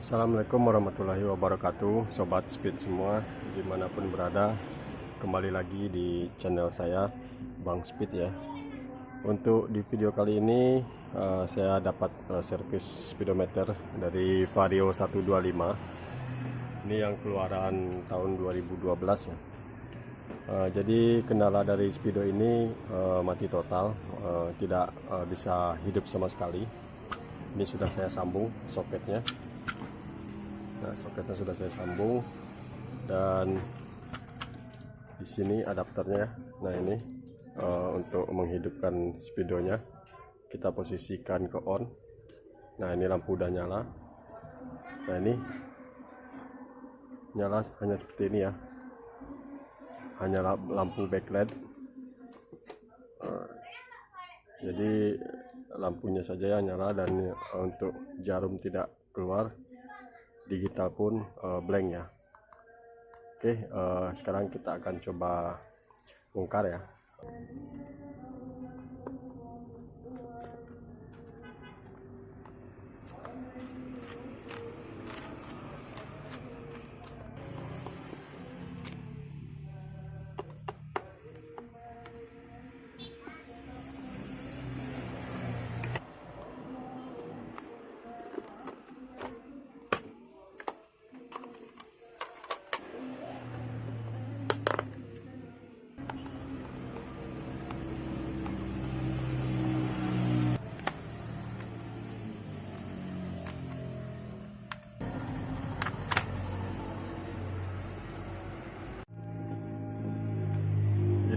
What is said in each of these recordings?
Assalamualaikum warahmatullahi wabarakatuh, Sobat Speed semua dimanapun berada. Kembali lagi di channel saya, Bang Speed ya. Untuk di video kali ini saya dapat servis speedometer dari Vario 125. Ini yang keluaran tahun 2012 ya. Jadi kendala dari speedo ini mati total, tidak bisa hidup sama sekali. Ini sudah saya sambung soketnya. Nah, soketnya sudah saya sambung dan di sini adapternya. Nah, ini untuk menghidupkan speedonya kita posisikan ke on. Nah, ini lampu udah nyala. Nah, ini nyala hanya seperti ini ya, hanya lampu backlight. Jadi lampunya saja yang nyala dan untuk jarum tidak keluar, digital pun blank ya. Oke, sekarang kita akan coba bongkar ya.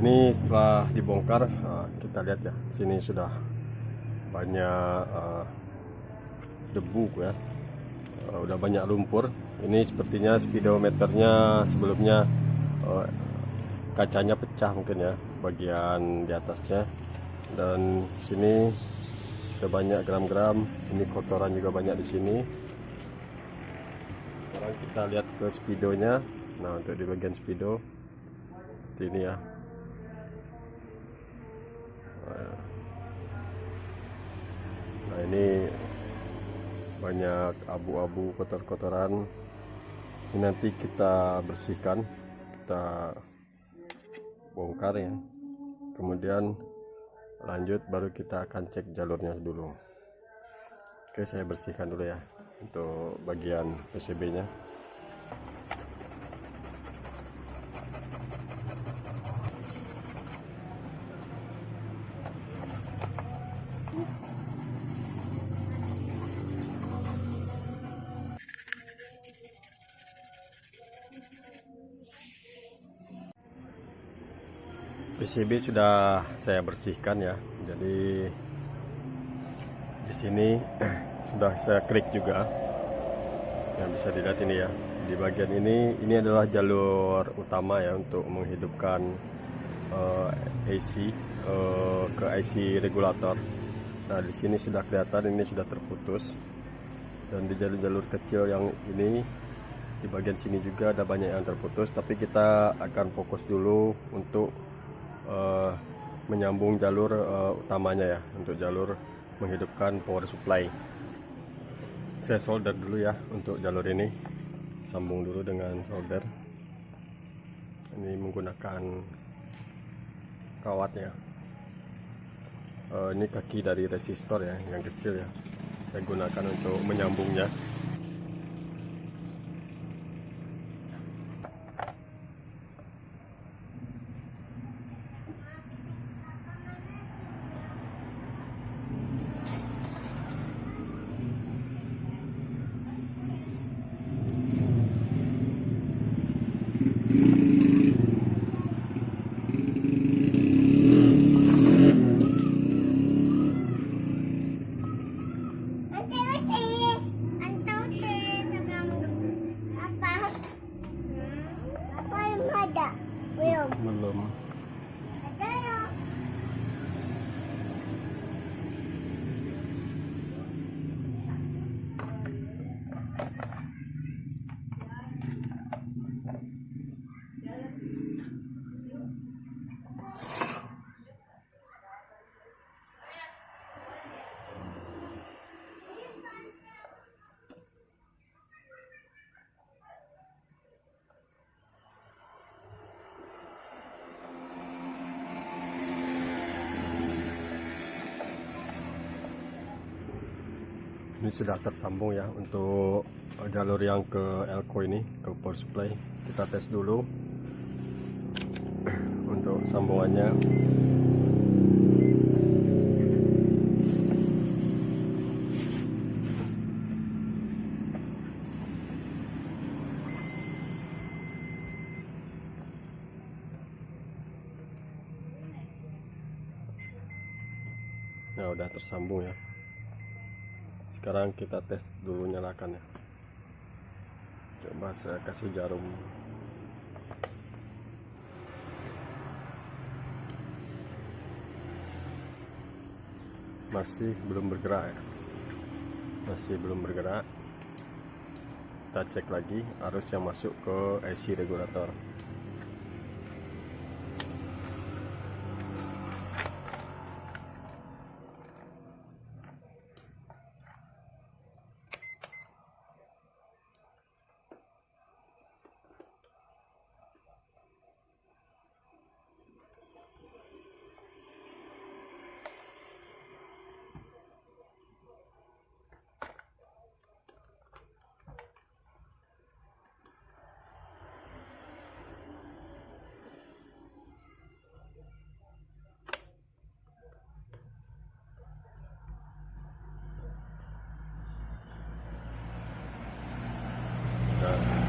Ini setelah dibongkar, kita lihat ya, sini sudah banyak debu ya, udah banyak lumpur. Ini sepertinya speedometernya sebelumnya kacanya pecah mungkin ya, bagian di atasnya, dan sini ada banyak gram-gram. Ini kotoran juga banyak di sini. Sekarang kita lihat ke speedonya. Nah, untuk di bagian speedo seperti ini ya. Nah, ini banyak abu-abu, kotor-kotoran. Ini nanti kita bersihkan, kita bongkar ya, kemudian lanjut baru kita akan cek jalurnya dulu. Oke, saya bersihkan dulu ya untuk bagian PCB nya. PCB sudah saya bersihkan ya. Jadi di sini sudah saya klik juga. Yang bisa dilihat ini ya. Di bagian ini adalah jalur utama ya untuk menghidupkan AC ke IC regulator. Nah, di sini sudah kelihatan ini sudah terputus. Dan di jalur-jalur kecil yang ini di bagian sini juga ada banyak yang terputus, tapi kita akan fokus dulu untuk menyambung jalur utamanya ya, untuk jalur menghidupkan power supply. Saya solder dulu ya untuk jalur ini, sambung dulu dengan solder. Ini menggunakan kawatnya. Ini kaki dari resistor ya, yang kecil ya, saya gunakan untuk menyambungnya. Belum. Ini sudah tersambung ya untuk jalur yang ke elko ini, ke power supply. Kita tes dulu untuk sambungannya. Nah, udah tersambung ya. Sekarang kita tes dulu, nyalakan ya. Coba saya kasih jarum. Masih belum bergerak ya. Masih belum bergerak. Kita cek lagi arus yang masuk ke IC regulator.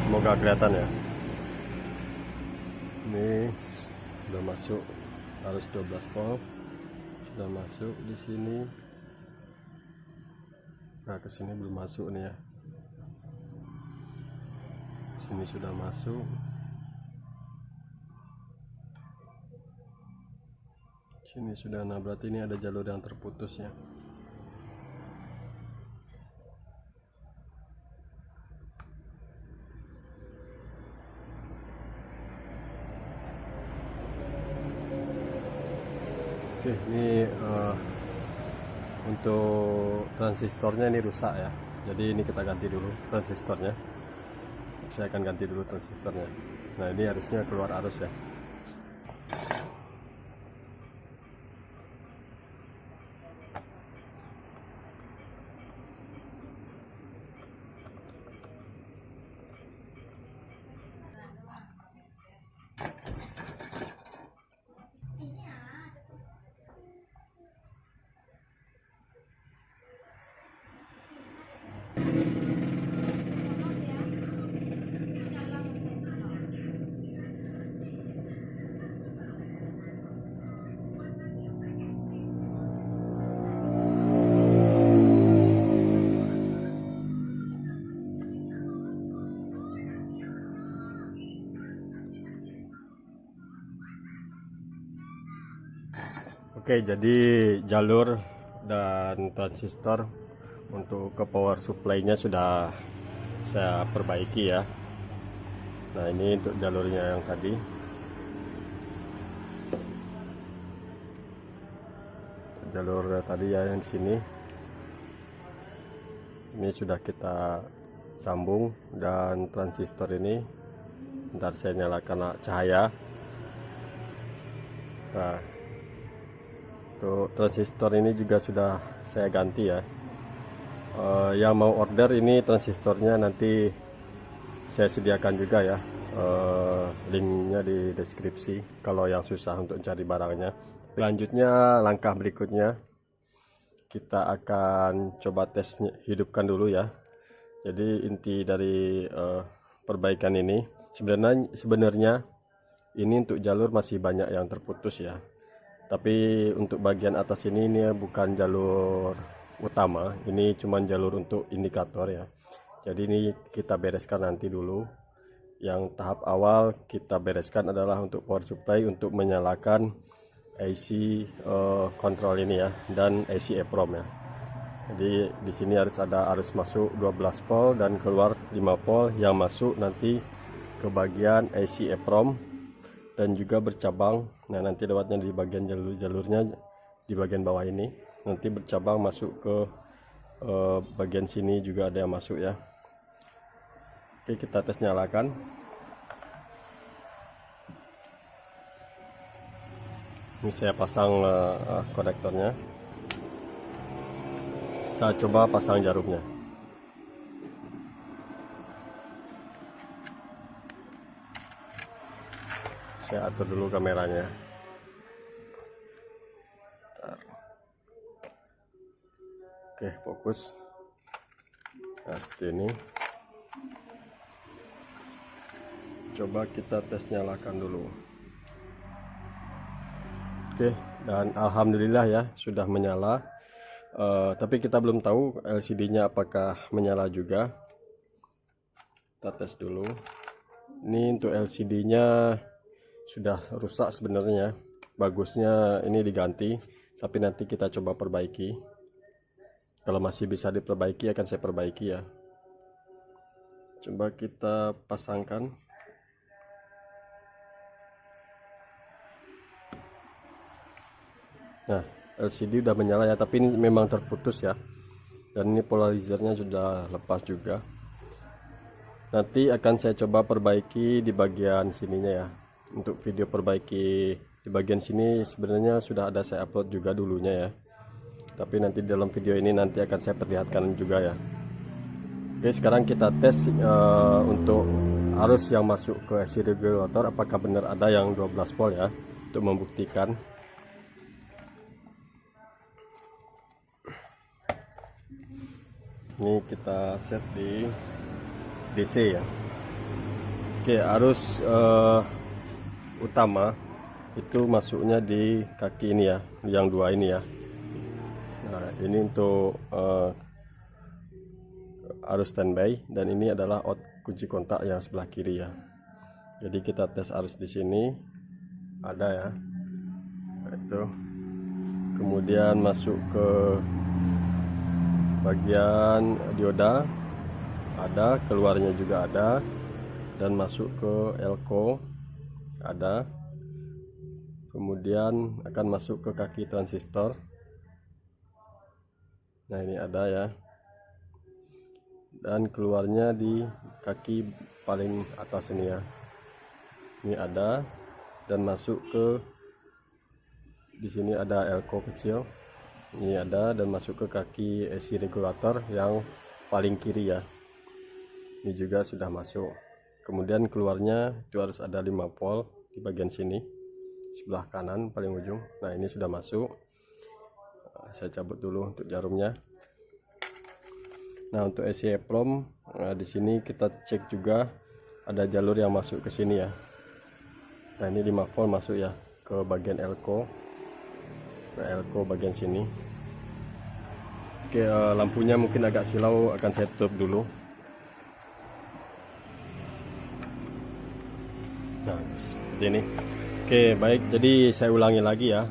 Semoga kelihatan ya. Ini sudah masuk arus 12 volt, sudah masuk di sini. Nah, ke sini belum masuk nih ya. Sini sudah masuk. Sini sudah, nah berarti ini ada jalur yang terputus ya. Oke, ini untuk transistornya ini rusak ya. Jadi ini kita ganti dulu transistornya. Saya akan ganti dulu transistornya. Nah, ini harusnya keluar arus ya. Oke, jadi jalur dan transistor untuk ke power supply-nya sudah saya perbaiki ya. Nah, ini untuk jalurnya yang tadi. Jalur tadi ya yang di sini. Ini sudah kita sambung, dan transistor ini ntar saya nyalakan cahaya. Nah, untuk transistor ini juga sudah saya ganti ya. Yang mau order ini transistornya nanti saya sediakan juga ya, linknya di deskripsi kalau yang susah untuk cari barangnya. Selanjutnya, langkah berikutnya kita akan coba tes hidupkan dulu ya. Jadi inti dari perbaikan ini sebenarnya ini untuk jalur masih banyak yang terputus ya. Tapi untuk bagian atas ini bukan jalur utama, ini cuma jalur untuk indikator ya. Jadi ini kita bereskan nanti dulu. Yang tahap awal kita bereskan adalah untuk power supply, untuk menyalakan AC kontrol ini ya, dan AC EPROM ya. Jadi di sini harus ada arus masuk 12 volt dan keluar 5 volt yang masuk nanti ke bagian AC EPROM dan juga bercabang. Nah, nanti lewatnya di bagian jalurnya di bagian bawah ini, nanti bercabang masuk ke bagian sini juga ada yang masuk ya. Oke, kita tes nyalakan. Ini saya pasang konektornya. Kita coba pasang jarumnya. Saya atur dulu kameranya. Bentar. Oke, fokus. Nah, seperti ini. Coba kita tes nyalakan dulu. Oke, dan alhamdulillah ya sudah menyala. Tapi kita belum tahu LCD-nya apakah menyala juga. Kita tes dulu. Ini untuk LCD-nya sudah rusak sebenarnya. Bagusnya ini diganti, tapi nanti kita coba perbaiki. Kalau masih bisa diperbaiki akan saya perbaiki ya. Coba kita pasangkan. Nah, LCD udah menyala ya, tapi ini memang terputus ya. Dan ini polarizernya sudah lepas juga. Nanti akan saya coba perbaiki di bagian sininya ya. Untuk video perbaiki di bagian sini sebenarnya sudah ada saya upload juga dulunya ya. Tapi nanti dalam video ini nanti akan saya perlihatkan juga ya. Oke, sekarang kita tes untuk arus yang masuk ke AC regulator apakah benar ada yang 12 volt ya, untuk membuktikan. Ini kita set di DC ya. Oke, arus utama itu masuknya di kaki ini ya, yang dua ini ya. Nah, ini untuk arus standby, dan ini adalah out kunci kontak yang sebelah kiri ya. Jadi kita tes arus di sini ada ya. Nah, itu kemudian masuk ke bagian dioda ada, keluarnya juga ada, dan masuk ke elko ada, kemudian akan masuk ke kaki transistor. Nah, ini ada ya, dan keluarnya di kaki paling atas ini ya. Ini ada, dan masuk ke di sini ada elko kecil. Ini ada, dan masuk ke kaki AC regulator yang paling kiri ya. Ini juga sudah masuk. Kemudian keluarnya itu harus ada 5 volt di bagian sini, sebelah kanan paling ujung. Nah, ini sudah masuk. Saya cabut dulu untuk jarumnya. Nah, untuk AC EEPROM, di sini kita cek juga ada jalur yang masuk ke sini ya. Nah, ini 5 volt masuk ya ke bagian elko. Nah, elko bagian sini. Oke, lampunya mungkin agak silau, akan saya tutup dulu. Nah, seperti ini. Oke, baik, jadi saya ulangi lagi ya.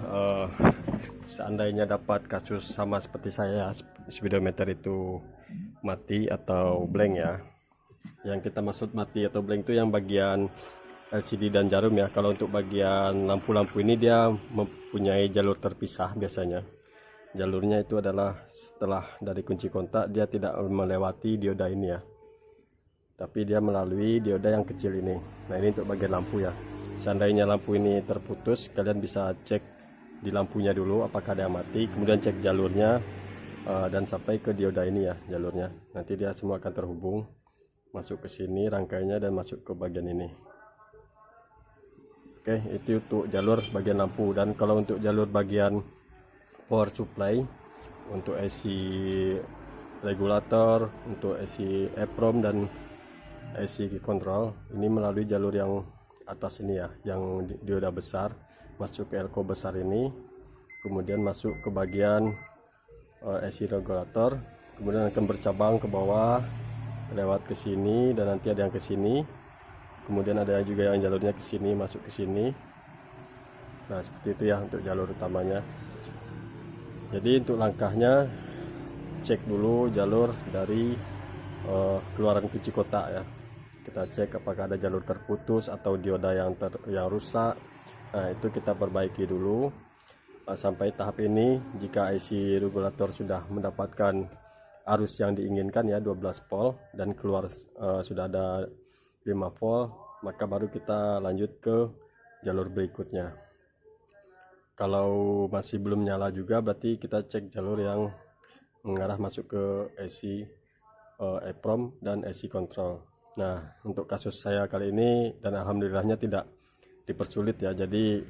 Seandainya dapat kasus sama seperti saya, speedometer itu mati atau blank ya. Yang kita maksud mati atau blank itu yang bagian LCD dan jarum ya. Kalau untuk bagian lampu-lampu ini dia mempunyai jalur terpisah biasanya. Jalurnya itu adalah setelah dari kunci kontak, dia tidak melewati dioda ini ya, tapi dia melalui dioda yang kecil ini. Nah, ini untuk bagian lampu ya. Seandainya lampu ini terputus, kalian bisa cek di lampunya dulu apakah ada yang mati, kemudian cek jalurnya dan sampai ke dioda ini ya jalurnya. Nanti dia semua akan terhubung masuk ke sini rangkainya dan masuk ke bagian ini. Oke, itu untuk jalur bagian lampu. Dan kalau untuk jalur bagian power supply, untuk AC regulator, untuk AC EEPROM dan AC control, ini melalui jalur yang atas ini ya, yang dioda besar masuk ke elko besar ini, kemudian masuk ke bagian AC regulator, kemudian akan bercabang ke bawah lewat ke sini, dan nanti ada yang ke sini, kemudian ada juga yang jalurnya ke sini masuk ke sini. Nah, seperti itu ya untuk jalur utamanya. Jadi untuk langkahnya, cek dulu jalur dari keluaran kunci kotak ya. Kita cek apakah ada jalur terputus atau dioda yang rusak. Nah, itu kita perbaiki dulu. Sampai tahap ini, jika IC regulator sudah mendapatkan arus yang diinginkan ya 12 volt dan keluar sudah ada 5 volt, maka baru kita lanjut ke jalur berikutnya. Kalau masih belum nyala juga, berarti kita cek jalur yang mengarah masuk ke AC EEPROM dan AC control. Nah, untuk kasus saya kali ini, dan alhamdulillahnya tidak dipersulit ya, jadi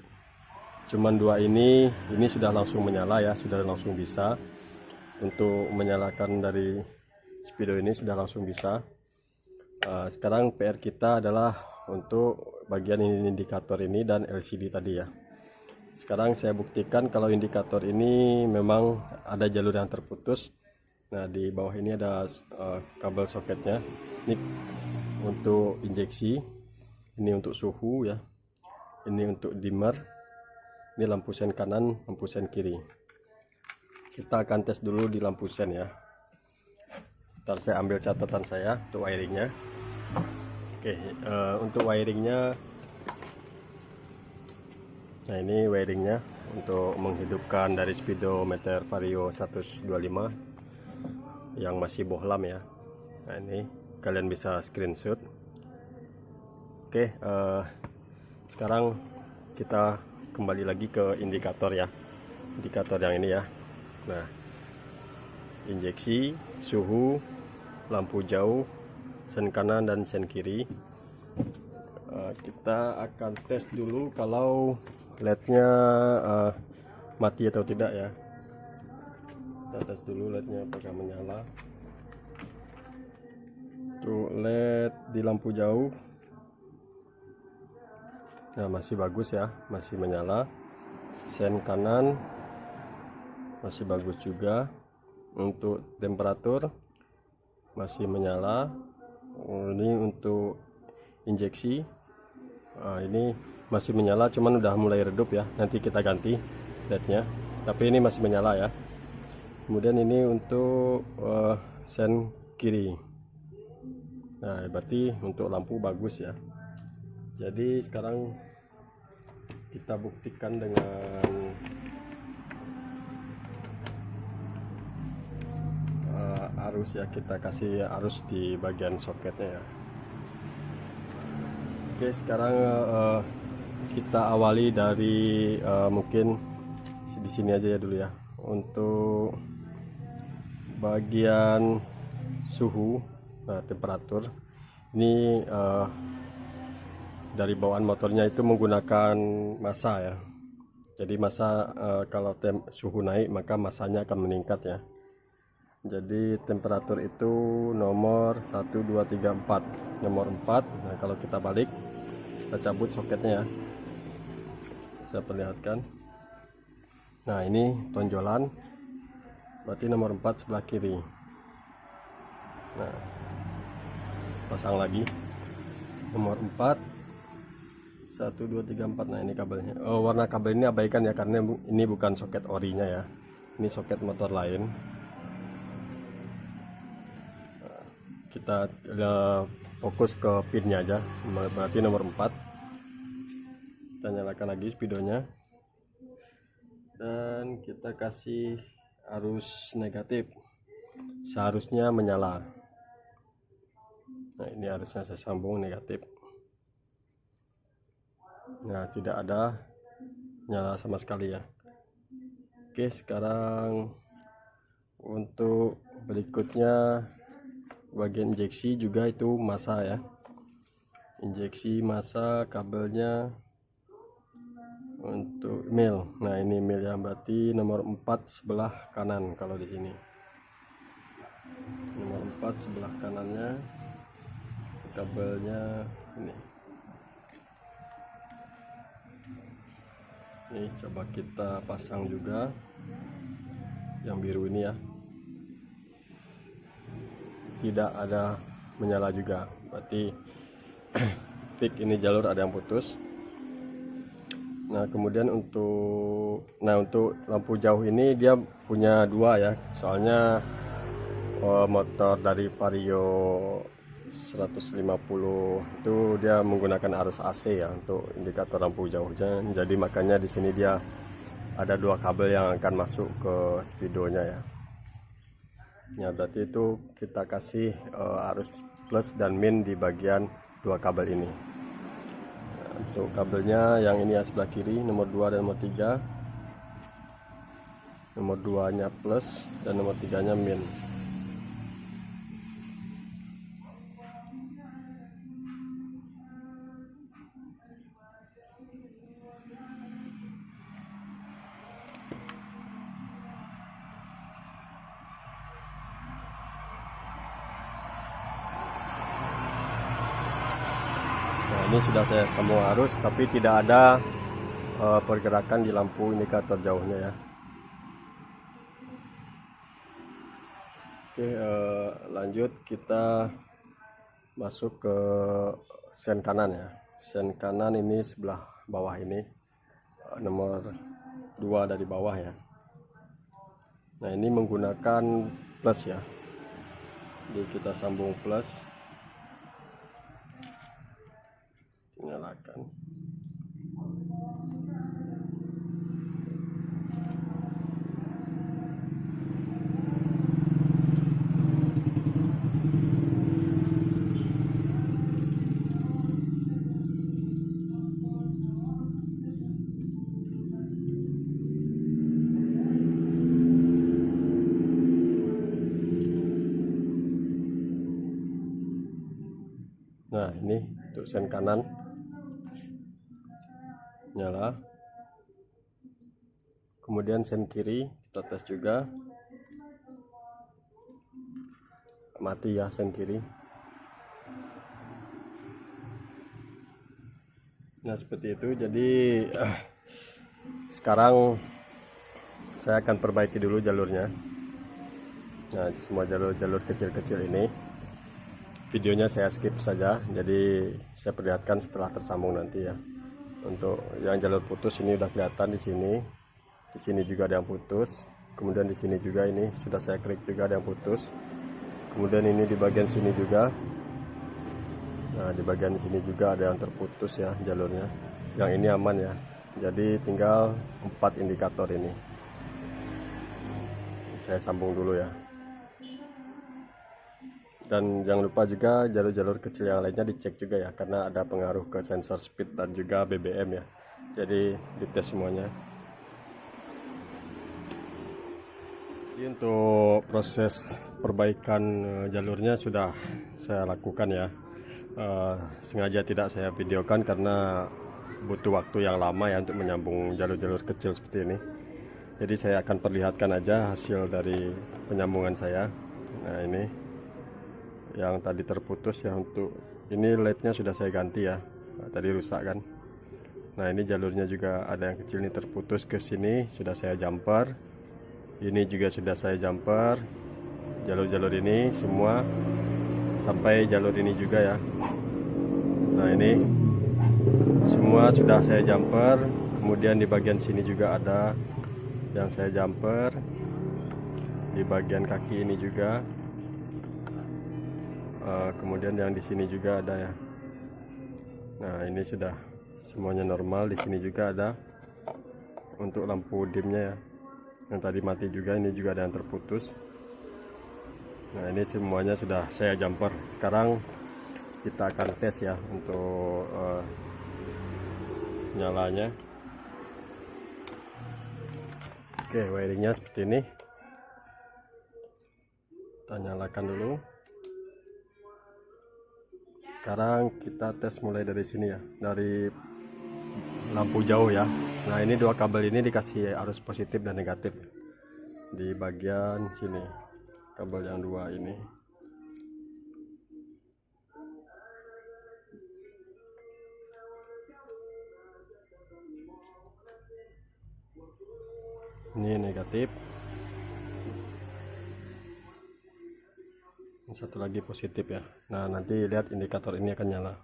cuman dua ini sudah langsung menyala ya, sudah langsung bisa. Untuk menyalakan dari speedo ini sudah langsung bisa. Sekarang PR kita adalah untuk bagian indikator ini dan LCD tadi ya. Sekarang saya buktikan kalau indikator ini memang ada jalur yang terputus. Nah, di bawah ini ada kabel soketnya. Ini untuk injeksi, ini untuk suhu ya, ini untuk dimmer, ini lampu sen kanan, lampu sen kiri. Kita akan tes dulu di lampu sen ya. Ntar saya ambil catatan saya untuk wiringnya. Oke, untuk wiringnya, nah ini wiringnya untuk menghidupkan dari speedometer Vario 125 yang masih bohlam ya. Nah ini kalian bisa screenshot. Oke, sekarang kita kembali lagi ke indikator ya, indikator yang ini ya. Nah, injeksi, suhu, lampu jauh, sen kanan dan sen kiri. Kita akan tes dulu kalau LED-nya mati atau tidak ya. Kita tes dulu LED-nya apakah menyala. Tuh LED di lampu jauh, nah masih bagus ya, masih menyala. Sen kanan masih bagus juga. Untuk temperatur masih menyala. Ini untuk injeksi, ini masih menyala, cuman udah mulai redup ya, nanti kita ganti LED-nya, tapi ini masih menyala ya. Kemudian ini untuk sen kiri. Nah, berarti untuk lampu bagus ya. Jadi sekarang kita buktikan dengan arus ya, kita kasih arus di bagian soketnya ya. Oke, sekarang kita awali dari mungkin di sini aja ya dulu ya. Untuk bagian suhu, nah temperatur ini dari bawaan motornya itu menggunakan massa ya. Jadi massa kalau suhu naik maka massanya akan meningkat ya. Jadi temperatur itu nomor 1, 2, 3, 4. Nomor 4. Nah, kalau kita balik, kita cabut soketnya ya. Saya perlihatkan. Nah, ini tonjolan. Berarti nomor 4 sebelah kiri. Nah, pasang lagi. Nomor 4. 1, 2, 3, 4. Nah, ini kabelnya. Oh, warna kabel ini abaikan ya, karena ini bukan soket orinya ya. Ini soket motor lain. Kita fokus ke pinnya aja, berarti nomor 4. Kita nyalakan lagi speedonya dan kita kasih arus negatif, seharusnya menyala. Nah, ini harusnya saya sambung negatif. Nah, tidak ada nyala sama sekali ya. Oke, sekarang untuk berikutnya bagian injeksi juga itu massa ya. Injeksi massa kabelnya untuk mil. Nah, ini mil ya, berarti nomor 4 sebelah kanan kalau di sini. Nomor 4 sebelah kanannya kabelnya ini. Ini coba kita pasang juga yang biru ini ya. Tidak ada menyala juga, berarti tik ini jalur ada yang putus. Nah, kemudian untuk lampu jauh ini dia punya dua ya, soalnya motor dari Vario 150 itu dia menggunakan arus AC ya untuk indikator lampu jauhnya. Jadi makanya di sini dia ada dua kabel yang akan masuk ke speedonya ya. Ya, berarti itu kita kasih arus plus dan min di bagian dua kabel ini. Nah, untuk kabelnya yang ini ya sebelah kiri, nomor 2 dan nomor 3. nomor 2 nya plus dan nomor 3 nya min. Nah, ini sudah saya sambung arus, tapi tidak ada pergerakan di lampu indikator jauhnya ya. Oke, lanjut kita masuk ke sen kanan ya. Sen kanan ini sebelah bawah ini, nomor 2 dari bawah ya. Nah, ini menggunakan plus ya. Jadi kita sambung plus, nyalakan. Nah, ini untuk sen kanan nyala. Kemudian sen kiri kita tes juga, mati ya sen kiri. Nah, seperti itu. Jadi sekarang saya akan perbaiki dulu jalurnya. Nah, semua jalur-jalur kecil-kecil ini videonya saya skip saja, jadi saya perlihatkan setelah tersambung nanti ya. Untuk yang jalur putus ini udah kelihatan di sini juga ada yang putus. Kemudian di sini juga ini sudah saya klik juga ada yang putus. Kemudian ini di bagian sini juga. Nah, di bagian sini juga ada yang terputus ya jalurnya. Yang ini aman ya. Jadi tinggal 4 indikator ini. Saya sambung dulu ya. Dan jangan lupa juga jalur-jalur kecil yang lainnya dicek juga ya, karena ada pengaruh ke sensor speed dan juga BBM ya. Jadi dites semuanya. Jadi untuk proses perbaikan jalurnya sudah saya lakukan ya. Sengaja tidak saya videokan karena butuh waktu yang lama ya untuk menyambung jalur-jalur kecil seperti ini. Jadi saya akan perlihatkan aja hasil dari penyambungan saya. Nah, ini yang tadi terputus ya. Untuk ini LED-nya sudah saya ganti ya. Nah, tadi rusak kan. Nah, ini jalurnya juga ada yang kecil nih terputus ke sini, sudah saya jumper. Ini juga sudah saya jumper. Jalur-jalur ini semua sampai jalur ini juga ya. Nah, ini semua sudah saya jumper. Kemudian di bagian sini juga ada yang saya jumper. Di bagian kaki ini juga. Kemudian yang di sini juga ada ya. Nah, ini sudah semuanya normal. Di sini juga ada untuk lampu dimnya ya, yang tadi mati juga. Ini juga ada yang terputus. Nah, ini semuanya sudah saya jumper. Sekarang kita akan tes ya untuk nyalanya. Oke, wiringnya seperti ini. Kita nyalakan dulu. Sekarang kita tes mulai dari sini ya, dari lampu jauh ya. Nah, ini dua kabel ini dikasih arus positif dan negatif di bagian sini, kabel yang dua ini. Ini negatif, satu lagi positif ya. Nah, nanti lihat indikator ini akan nyala.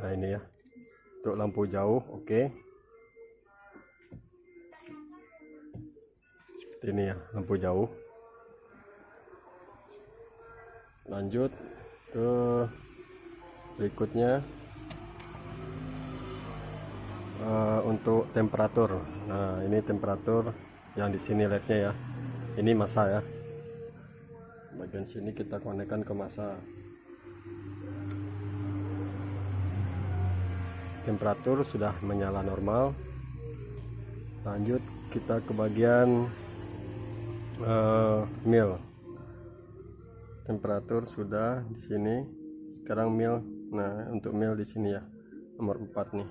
Nah, ini ya untuk lampu jauh. Oke, seperti ini ya lampu jauh. Lanjut ke berikutnya untuk temperatur. Nah, ini temperatur yang di sini LED-nya ya. Ini massa ya. Bagian sini kita konekkan ke massa. temperatur sudah menyala normal. Lanjut kita ke bagian mil. Temperatur sudah di sini. Sekarang mil. Nah, untuk mil di sini ya, nomor 4 nih.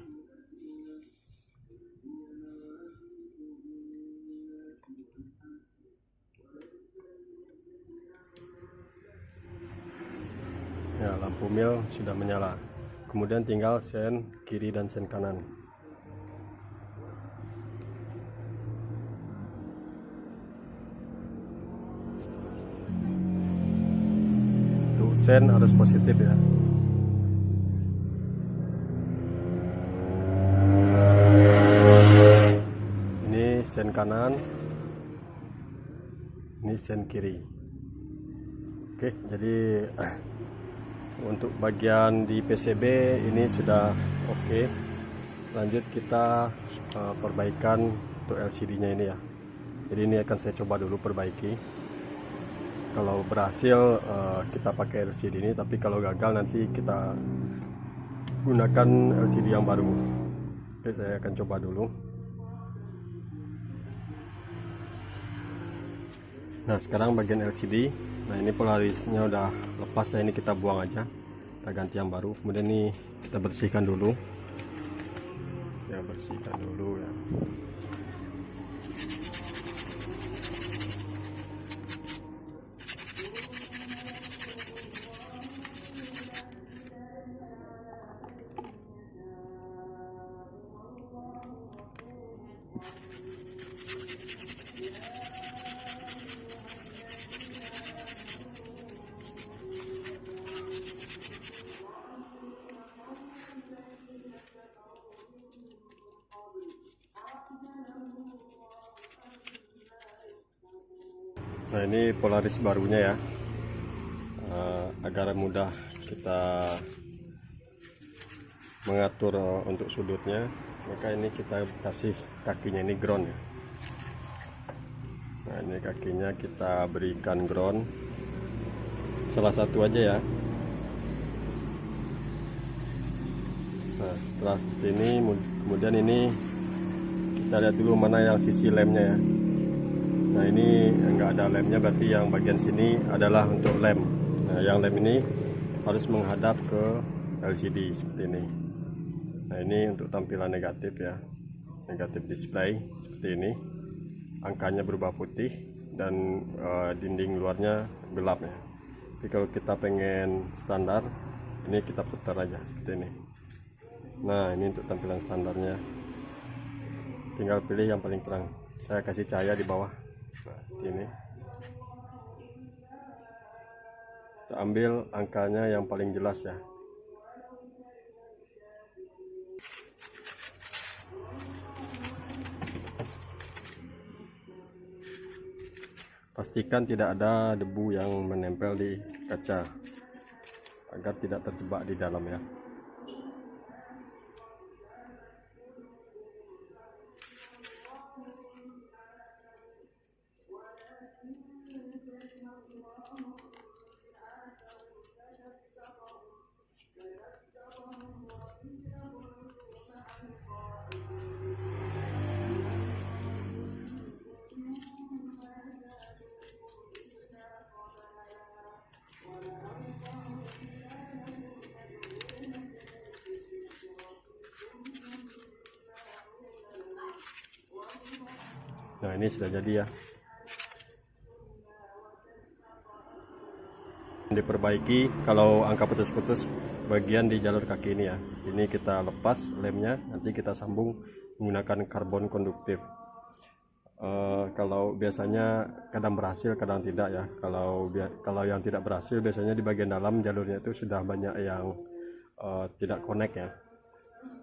Ya, lampu mil sudah menyala. Kemudian tinggal sen kiri dan sen kanan. Tuh, sen harus positif ya. Ini sen kanan. Ini sen kiri. Oke, jadi untuk bagian di PCB ini sudah oke. Lanjut kita perbaikan untuk LCD nya ini ya. Jadi ini akan saya coba dulu perbaiki. Kalau berhasil kita pakai LCD ini, tapi kalau gagal nanti kita gunakan LCD yang baru. Oke, saya akan coba dulu. Nah, sekarang bagian LCD. Nah, ini polarisnya udah lepas ya, ini kita buang aja, kita ganti yang baru. Kemudian ini kita bersihkan dulu. Saya bersihkan dulu ya. Nah, ini polaris barunya ya, agar mudah kita mengatur untuk sudutnya. Maka ini kita kasih kakinya ini ground ya. Nah, ini kakinya kita berikan ground, salah satu aja ya. Nah, setelah seperti ini, kemudian ini kita lihat dulu mana yang sisi lemnya ya. Nah, ini enggak ada lemnya, berarti yang bagian sini adalah untuk lem. Nah, yang lem ini harus menghadap ke LCD seperti ini. Nah, ini untuk tampilan negatif ya, negatif display seperti ini. Angkanya berubah putih dan dinding luarnya gelap ya. Tapi kalau kita pengen standar, ini kita putar aja seperti ini. Nah, ini untuk tampilan standarnya. Tinggal pilih yang paling terang. Saya kasih cahaya di bawah. Nah, ini kita ambil angkanya yang paling jelas ya. Pastikan tidak ada debu yang menempel di kaca agar tidak terjebak di dalam ya. Nah, ini sudah jadi ya. Diperbaiki kalau angka putus-putus bagian di jalur kaki ini ya. Ini kita lepas lemnya, nanti kita sambung menggunakan karbon konduktif. Kalau biasanya kadang berhasil, kadang tidak ya. Kalau yang tidak berhasil biasanya di bagian dalam jalurnya itu sudah banyak yang tidak connect ya.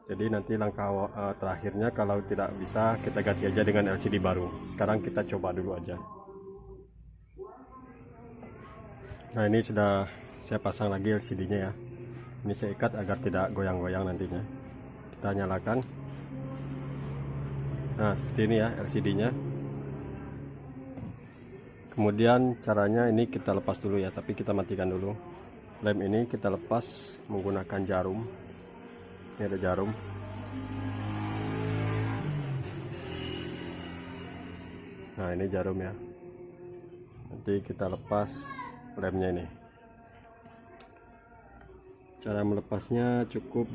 Jadi nanti langkah terakhirnya kalau tidak bisa kita ganti aja dengan LCD baru. Sekarang kita coba dulu aja. Nah, ini sudah saya pasang lagi LCD-nya ya. Ini saya ikat agar tidak goyang-goyang nantinya. Kita nyalakan. Nah, seperti ini ya LCD-nya. Kemudian caranya ini kita lepas dulu ya, tapi kita matikan dulu. Lem ini kita lepas menggunakan jarum. Ini ada jarum. Nah ini jarum ya, nanti kita lepas lemnya ini. Cara melepasnya cukup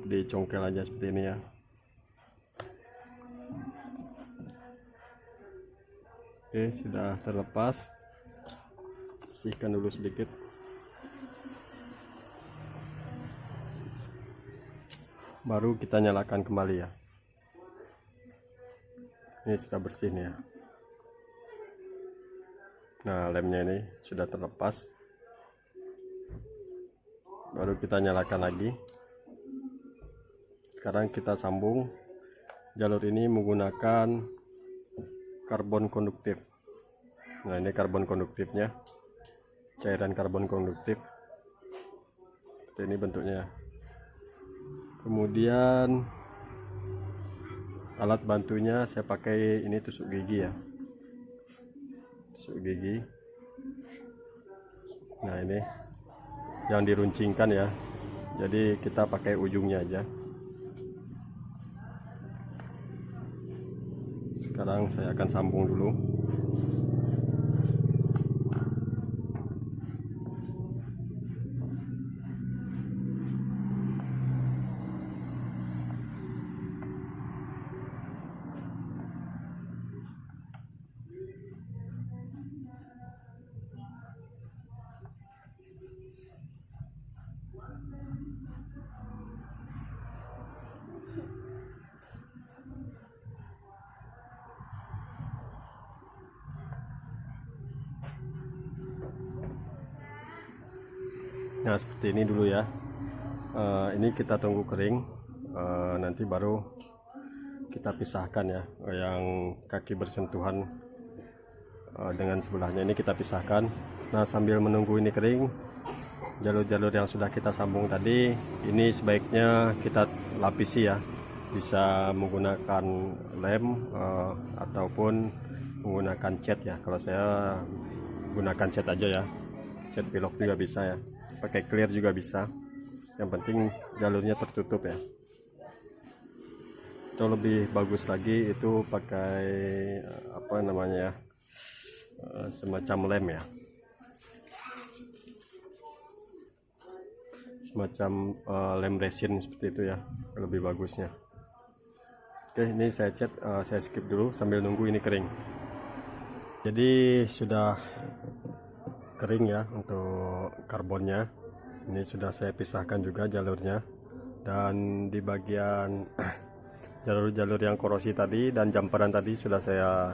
dicongkel aja seperti ini ya. Oke, sudah terlepas. Bersihkan dulu sedikit. Baru kita nyalakan kembali ya. Ini sudah bersih nih ya. Nah lemnya ini sudah terlepas. Baru kita nyalakan lagi. Sekarang kita sambung jalur ini menggunakan karbon konduktif. Nah ini karbon konduktifnya, cairan karbon konduktif seperti ini bentuknya. Kemudian alat bantunya saya pakai ini tusuk gigi ya, tusuk gigi. Nah ini yang diruncingkan ya, jadi kita pakai ujungnya aja. Sekarang saya akan sambung dulu. Nah seperti ini dulu ya. Ini kita tunggu kering, nanti baru kita pisahkan ya. Yang kaki bersentuhan dengan sebelahnya ini kita pisahkan. Nah sambil menunggu ini kering, jalur-jalur yang sudah kita sambung tadi ini sebaiknya kita lapisi ya. Bisa menggunakan lem ataupun menggunakan cat ya. Kalau saya gunakan cat aja ya, cat pilok juga bisa ya, pakai clear juga bisa, yang penting jalurnya tertutup ya. Atau lebih bagus lagi itu pakai apa namanya ya, semacam lem ya, semacam lem resin seperti itu ya, lebih bagusnya. Oke, ini saya cat, saya skip dulu sambil nunggu ini kering. Jadi sudah kering ya untuk karbonnya. Ini sudah saya pisahkan juga jalurnya, dan di bagian jalur-jalur yang korosi tadi dan jumperan tadi sudah saya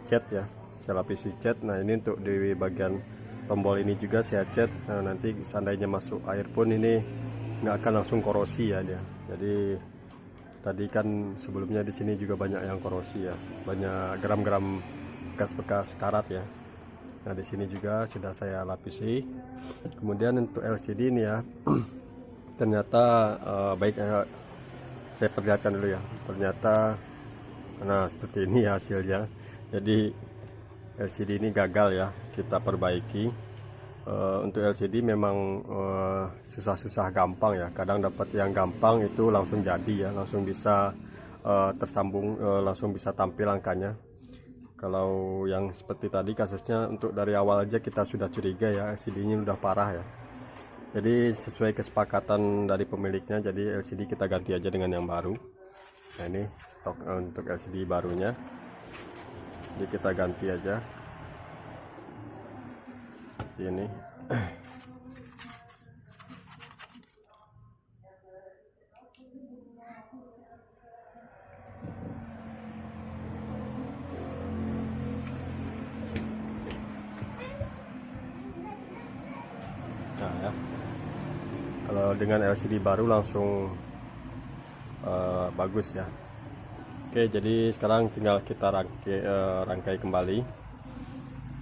cat ya, saya lapisi cat. Nah ini untuk di bagian tombol ini juga saya cat. Nah, nanti seandainya masuk air pun ini nggak akan langsung korosi ya dia. Jadi tadi kan sebelumnya di sini juga banyak yang korosi ya, banyak gram-gram bekas-bekas karat ya. Nah di sini juga sudah saya lapisi. Kemudian untuk LCD ini ya, ternyata baik saya perlihatkan dulu ya. Ternyata, nah seperti ini hasilnya. Jadi LCD ini gagal ya, kita perbaiki. Untuk LCD memang susah-susah gampang ya. Kadang dapat yang gampang itu langsung jadi ya, langsung bisa tersambung, langsung bisa tampil angkanya. Kalau yang seperti tadi kasusnya, untuk dari awal aja kita sudah curiga ya, LCD-nya udah parah ya. Jadi sesuai kesepakatan dari pemiliknya, jadi LCD kita ganti aja dengan yang baru. Nah ini stok untuk LCD barunya, jadi kita ganti aja ini. Nah ya, kalau dengan LCD baru langsung bagus ya. Oke, jadi sekarang tinggal kita rangkai kembali.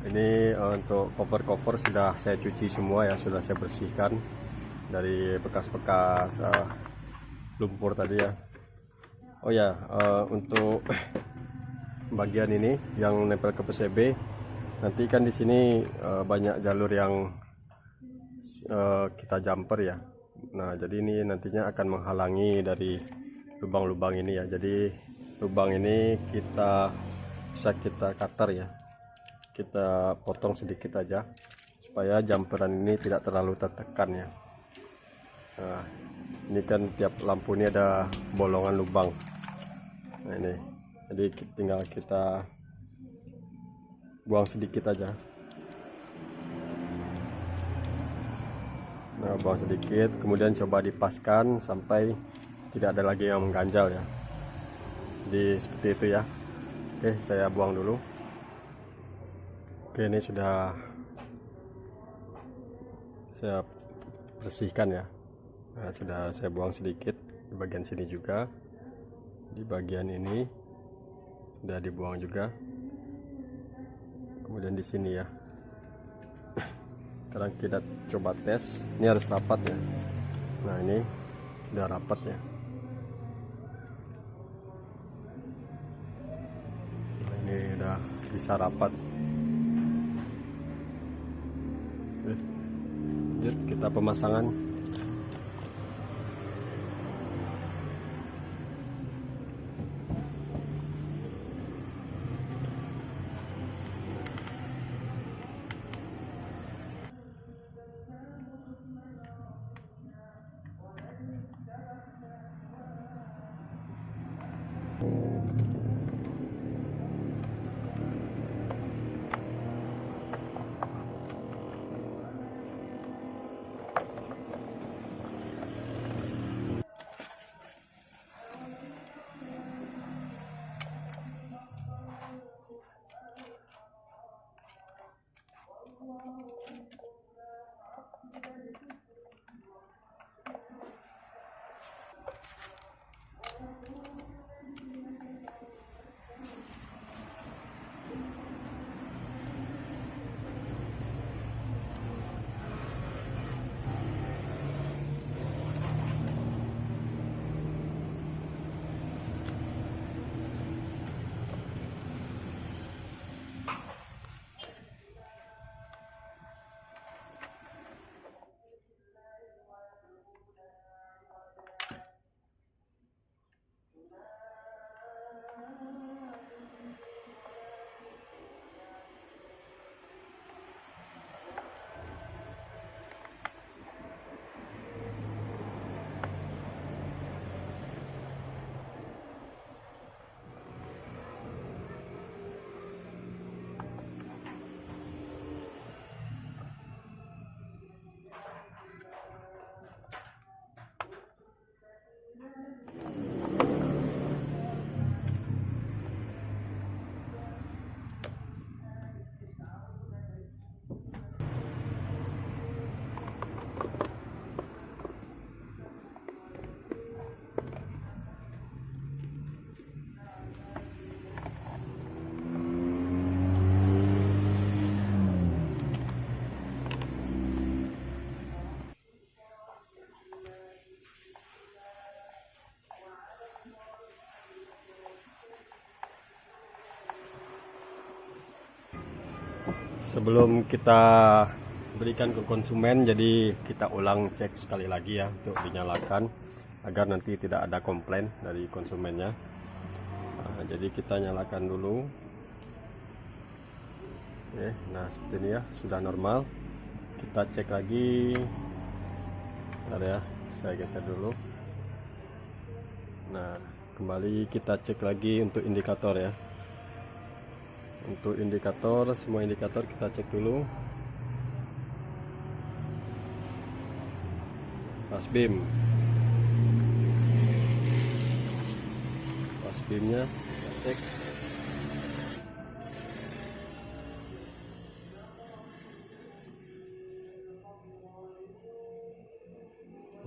Ini untuk cover-cover sudah saya cuci semua ya, sudah saya bersihkan dari bekas-bekas lumpur tadi ya. Oh ya, untuk bagian ini yang nempel ke PCB, nanti kan di sini banyak jalur yang kita jumper ya. Nah jadi ini nantinya akan menghalangi dari lubang-lubang ini ya. Jadi lubang ini bisa kita cutter ya, kita potong sedikit aja supaya jumperan ini tidak terlalu tertekan ya. Nah, ini kan tiap lampu ini ada bolongan lubang. Nah ini, jadi tinggal kita buang sedikit aja. Nah, buang sedikit, kemudian coba dipaskan sampai tidak ada lagi yang mengganjal ya. Jadi seperti itu ya. Oke, saya buang dulu. Oke, ini sudah saya bersihkan ya. Nah, sudah saya buang sedikit di bagian sini juga, di bagian ini sudah dibuang juga, kemudian di sini ya. Sekarang kita coba tes, ini harus rapat ya. Nah ini sudah rapat ya. Nah, ini udah bisa rapat. Lanjut kita pemasangan. Sebelum kita berikan ke konsumen, jadi kita ulang cek sekali lagi ya untuk dinyalakan agar nanti tidak ada komplain dari konsumennya. Nah, jadi kita nyalakan dulu. Oke, nah seperti ini ya, sudah normal. Kita cek lagi. Bentar ya, saya geser dulu. Nah, kembali kita cek lagi untuk indikator ya. Untuk indikator, semua indikator kita cek dulu. Pas beam, pas beamnya kita cek.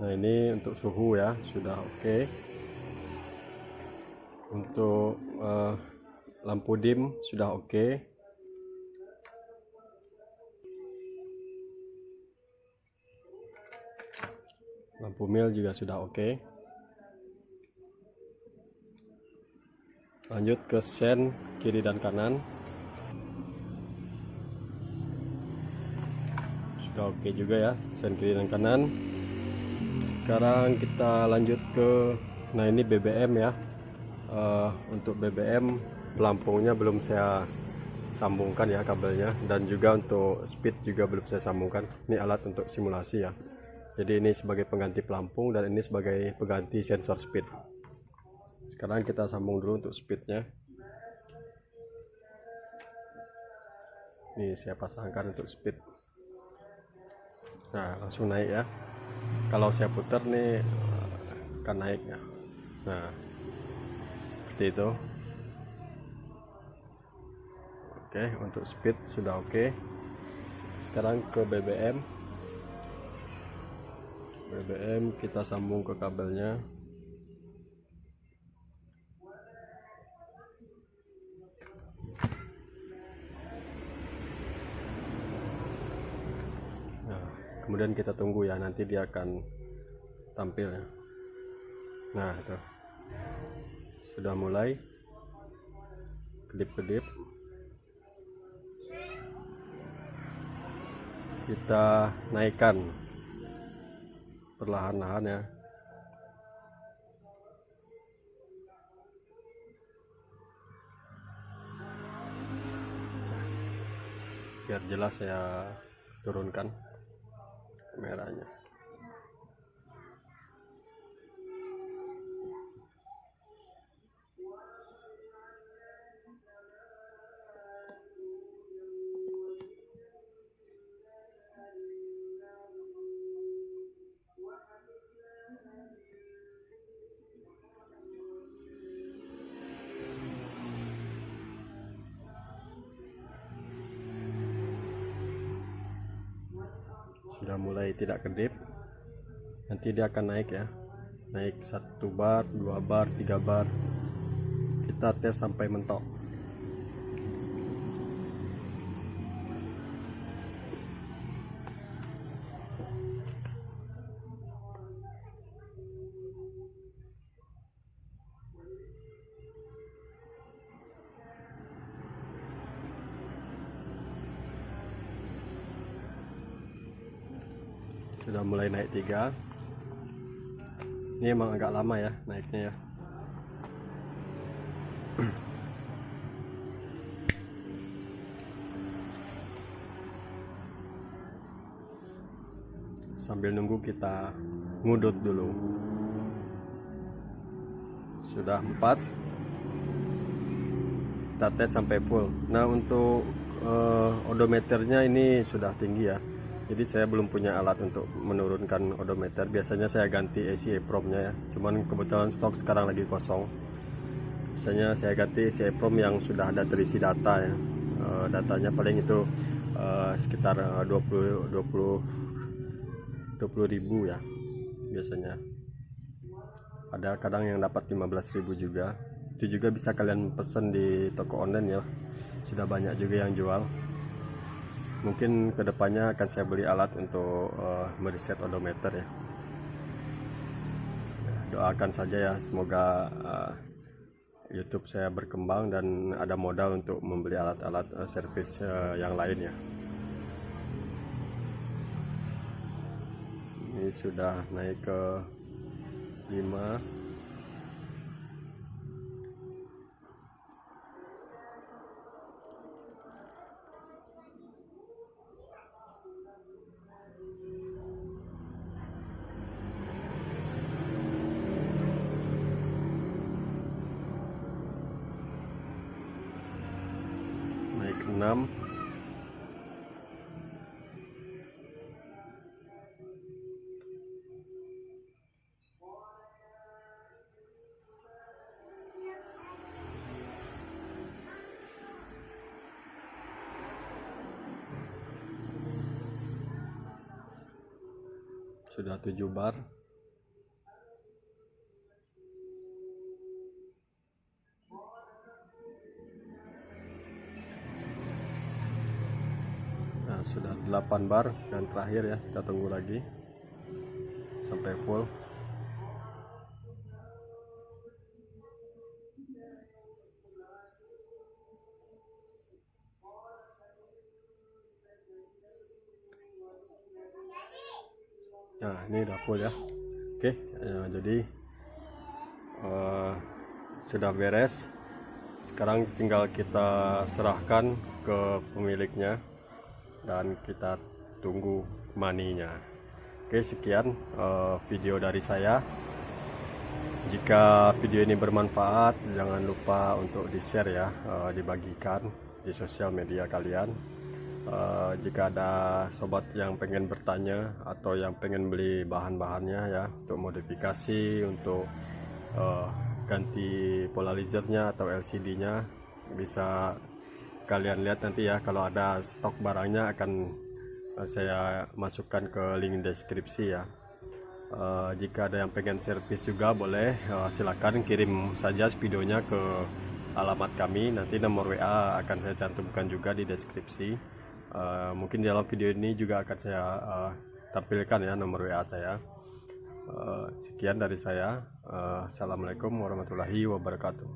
Nah ini untuk suhu ya, sudah oke. Untuk lampu dim sudah oke. Lampu mil juga sudah oke. Lanjut ke sen kiri dan kanan. Sudah oke juga ya, sen kiri dan kanan. Sekarang kita lanjut ke, nah ini BBM ya. Untuk BBM pelampungnya belum saya sambungkan ya kabelnya, dan juga untuk speed juga belum saya sambungkan. Ini alat untuk simulasi ya, jadi ini sebagai pengganti pelampung dan ini sebagai pengganti sensor speed. Sekarang kita sambung dulu untuk speednya. Ini saya pasangkan untuk speed. Nah, langsung naik ya. Kalau saya putar nih akan naik ya. Nah, seperti itu. Oke, untuk speed sudah oke. Sekarang ke BBM. BBM kita sambung ke kabelnya. Nah, kemudian kita tunggu ya, nanti dia akan tampil ya. Nah, itu sudah mulai kedip-kedip. Kita naikkan perlahan-lahan ya. Biar jelas saya turunkan kameranya. Sudah mulai tidak kedip, nanti dia akan naik ya, naik 1 bar, 2 bar, 3 bar. Kita tes sampai mentok. Sudah mulai naik 3. Ini emang agak lama ya naiknya ya. Sambil nunggu kita ngudut dulu. Sudah 4. Kita tes sampai full. Nah, untuk odometernya ini sudah tinggi ya, jadi saya belum punya alat untuk menurunkan odometer. Biasanya saya ganti AC EEPROM-nya ya, cuman kebetulan stok sekarang lagi kosong. Biasanya saya ganti AC EEPROM yang sudah ada terisi data ya. Datanya paling itu sekitar 20 ribu ya biasanya. Ada kadang yang dapat 15.000 juga. Itu juga bisa kalian pesen di toko online ya, sudah banyak juga yang jual. Mungkin kedepannya akan saya beli alat untuk mereset odometer ya. Doakan saja ya, semoga YouTube saya berkembang dan ada modal untuk membeli alat-alat servis yang lain ya. Ini sudah naik ke 5. Naik 6. Sudah 7 bar. Nah, sudah 8 bar dan terakhir ya, kita tunggu lagi sampai full. Nah, ini udah full ya. Oke, jadi sudah beres. Sekarang tinggal kita serahkan ke pemiliknya dan kita tunggu money-nya. Oke, sekian video dari saya. Jika video ini bermanfaat, jangan lupa untuk di-share ya, dibagikan di sosial media kalian. Jika ada sobat yang pengen bertanya atau yang pengen beli bahan-bahannya ya, untuk modifikasi, untuk ganti polarizer-nya atau LCD-nya, bisa kalian lihat nanti ya. Kalau ada stok barangnya akan saya masukkan ke link deskripsi ya. Jika ada yang pengen servis juga boleh, silakan kirim saja videonya ke alamat kami. Nanti nomor WA akan saya cantumkan juga di deskripsi. Mungkin dalam video ini juga akan saya tampilkan ya nomor WA saya. Sekian dari saya. Assalamualaikum warahmatullahi wabarakatuh.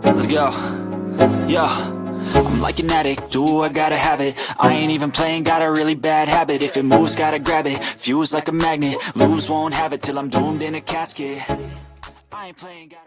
Let's go. Yo, I'm like an addict, do I gotta have it. I ain't even playing, got a really bad habit. If it moves, gotta grab it, fuse like a magnet. Lose, won't have it till I'm doomed in a casket. I ain't playing, gotta